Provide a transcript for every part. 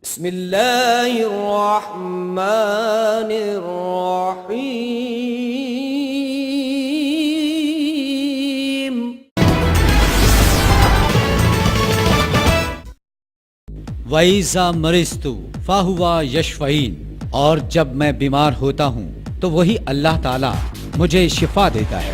بسم اللہ الرحمن الرحیم. وَإِذَا مَرِضْتُ فَهُوَ يَشْفِينِ. اور جب میں بیمار ہوتا ہوں تو وہی اللہ تعالی مجھے شفا دیتا ہے.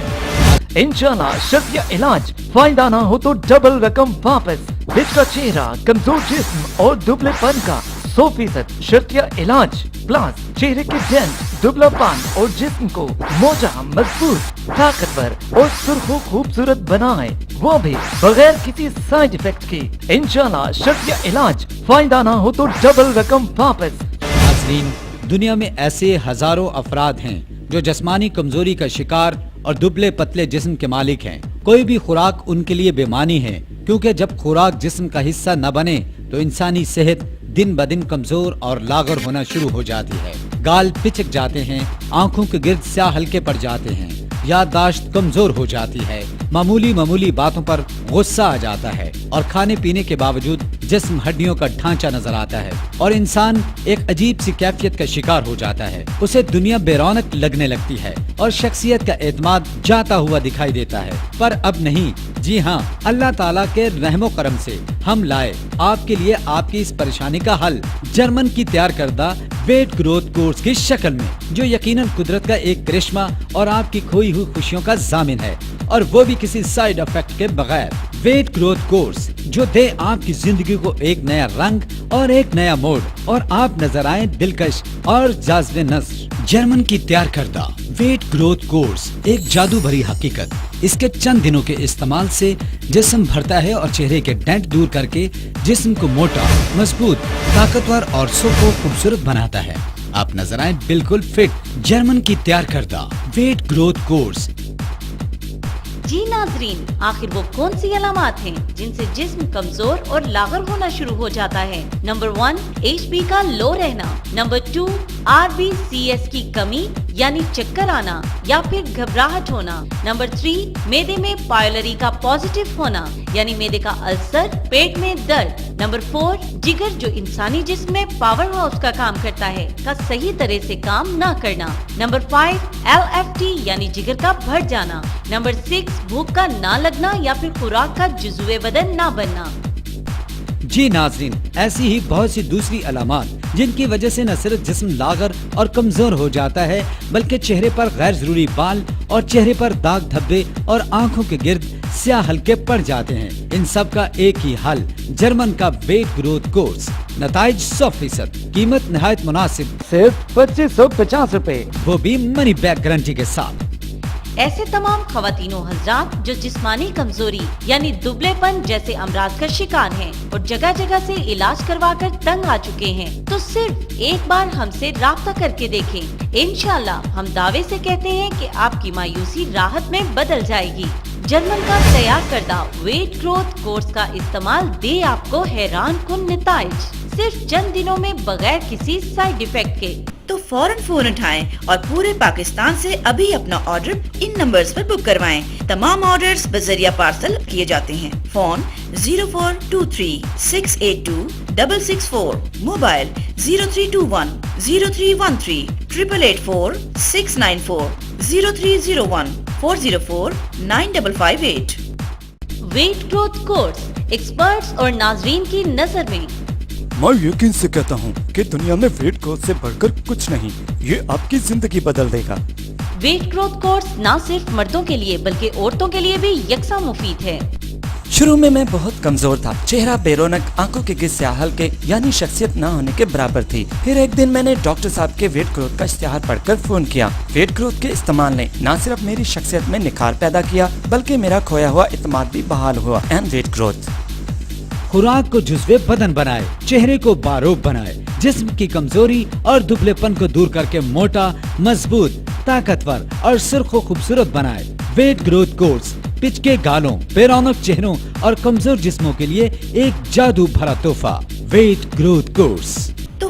انشاءاللہ شرط یا علاج فائدہ نہ ہو تو ڈبل رقم واپس. بچ کا چہرہ، کمزور جسم اور دبلے پن کا 100% شرط یا علاج پلاس چہرے کے ڈینٹ، دبلا پن اور جسم کو موٹا، مضبوط، طاقتور اور سرخ و خوبصورت بنائے، وہ بھی بغیر کسی سائیڈ افیکٹ کے. انشاءاللہ شرط یا علاج فائدہ نہ ہو تو ڈبل رقم واپس. ناظرین، دنیا میں ایسے ہزاروں افراد ہیں جو جسمانی کمزوری کا شکار اور دبلے پتلے جسم کے مالک ہیں. کوئی بھی خوراک ان کے لیے بے معنی ہے، کیونکہ جب خوراک جسم کا حصہ نہ بنے تو انسانی صحت دن بدن کمزور اور لاغر ہونا شروع ہو جاتی ہے. گال پچک جاتے ہیں، آنکھوں کے گرد سیاہ ہلکے پڑ جاتے ہیں، یادداشت کمزور ہو جاتی ہے، معمولی باتوں پر غصہ آ جاتا ہے، اور کھانے پینے کے باوجود جسم ہڈیوں کا ڈھانچہ نظر آتا ہے اور انسان ایک عجیب سی کیفیت کا شکار ہو جاتا ہے. اسے دنیا بے رونق لگنے لگتی ہے اور شخصیت کا اعتماد جاتا ہوا دکھائی دیتا ہے. پر اب نہیں، جی ہاں، اللہ تعالیٰ کے رحم و کرم سے ہم لائے آپ کے لیے آپ کی اس پریشانی کا حل جرمن کی تیار کردہ ویٹ گروتھ کورس کی شکل میں، جو یقیناً قدرت کا ایک کرشمہ اور آپ کی کھوئی ہوئی خوشیوں کا ضامن ہے، اور وہ بھی کسی سائیڈ افیکٹ کے بغیر. ویٹ گروتھ کورس جو دے آپ کی زندگی کو ایک نیا رنگ اور ایک نیا موڈ، اور آپ نظر آئیں دلکش اور جاذب نظر. جرمن کی تیار کردہ ویٹ گروتھ کورس ایک جادو بھری حقیقت. اس کے چند دنوں کے استعمال سے جسم بھرتا ہے اور چہرے کے ڈینٹ دور کر کے جسم کو موٹا، مضبوط، طاقتور اور سرخ و خوبصورت بناتا ہے. آپ نظر آئیں بالکل فٹ. جرمن کی تیار کردہ ویٹ گروتھ کورس. جی ناظرین، آخر وہ کون سی علامات ہیں جن سے جسم کمزور اور لاغر ہونا شروع ہو جاتا ہے؟ نمبر 1، HP کا لو رہنا. نمبر 2، RBCS کی کمی یعنی چکر آنا یا پھر گھبراہٹ ہونا. نمبر 3، معدے میں پائلری کا پازیٹیو ہونا یعنی معدے کا السر، پیٹ میں درد. نمبر 4، جگر جو انسانی جسم میں پاور ہاؤس کا کام کرتا ہے کا صحیح طرح سے کام نہ کرنا. نمبر 5، LFT یعنی جگر کا بڑھ جانا. نمبر 6، بھوک کا نہ لگنا یا پھر خوراک کا جزو بدن نہ بننا. جی ناظرین، ایسی ہی بہت سی دوسری علامات جن کی وجہ سے نہ صرف جسم لاغر اور کمزور ہو جاتا ہے بلکہ چہرے پر غیر ضروری بال اور چہرے پر داغ دھبے اور آنکھوں کے گرد سیاہ ہلکے پڑ جاتے ہیں. ان سب کا ایک ہی حل، جرمن کا ویٹ گروتھ کورس. نتائج 100%، قیمت نہایت مناسب، صرف 2550 روپے، وہ بھی منی بیک گارنٹی کے ساتھ. ایسے تمام خواتین و حضرات جو جسمانی کمزوری یعنی دبلے پن جیسے امراض کا شکار ہیں اور جگہ جگہ سے علاج کروا کر تنگ آ چکے ہیں، تو صرف ایک بار ہم سے رابطہ کر کے دیکھیں. انشاءاللہ ہم دعوے سے کہتے ہیں کہ آپ کی مایوسی راحت میں بدل جائے گی. جرمن کا تیار کردہ ویٹ گروتھ کورس کا استعمال دے آپ کو حیران کن نتائج صرف چند دنوں میں بغیر کسی سائیڈ ایفیکٹ کے. تو فوراً فون اٹھائیں اور پورے پاکستان سے ابھی اپنا آرڈر ان نمبرز پر بک کروائیں. تمام آرڈرز بذریعہ پارسل کیے جاتے ہیں. Phone 0423-682-664، mobile 0321-0313 888-4694-0301 404-9558. Weight growth course experts اور ناظرین کی نظر میں میں یقین سے کہتا ہوں کہ دنیا میں ویٹ گروتھ سے بڑھ کر کچھ نہیں. یہ آپ کی زندگی بدل دے گا. ویٹ گروتھ کورس نہ صرف مردوں کے لیے بلکہ عورتوں کے لیے بھی یکساں مفید ہے. شروع میں بہت کمزور تھا، چہرہ بے رونق، آنکھوں کے گرد سیاہ ہلکے یعنی شخصیت نہ ہونے کے برابر تھی. پھر ایک دن میں نے ڈاکٹر صاحب کے ویٹ گروتھ کا اشتہار پڑھ کر فون کیا. ویٹ گروتھ کے استعمال نے نہ صرف میری شخصیت میں نکھار پیدا کیا بلکہ میرا کھویا ہوا اعتماد بھی بحال ہوا. اینڈ ویٹ گروتھ خوراک کو جزو بدن بنائے، چہرے کو باروب بنائے، جسم کی کمزوری اور دبلے پن کو دور کر کے موٹا، مضبوط، طاقتور اور سرخ و خوبصورت بنائے. ویٹ گروتھ کورس پچکے گالوں، بے رونق چہروں اور کمزور جسموں کے لیے ایک جادو بھرا تحفہ. Weight growth course. تو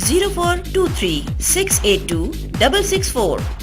0423-682-664,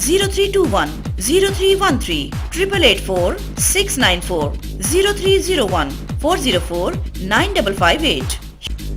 0321 0313 888 694 0301 404 9558।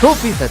100%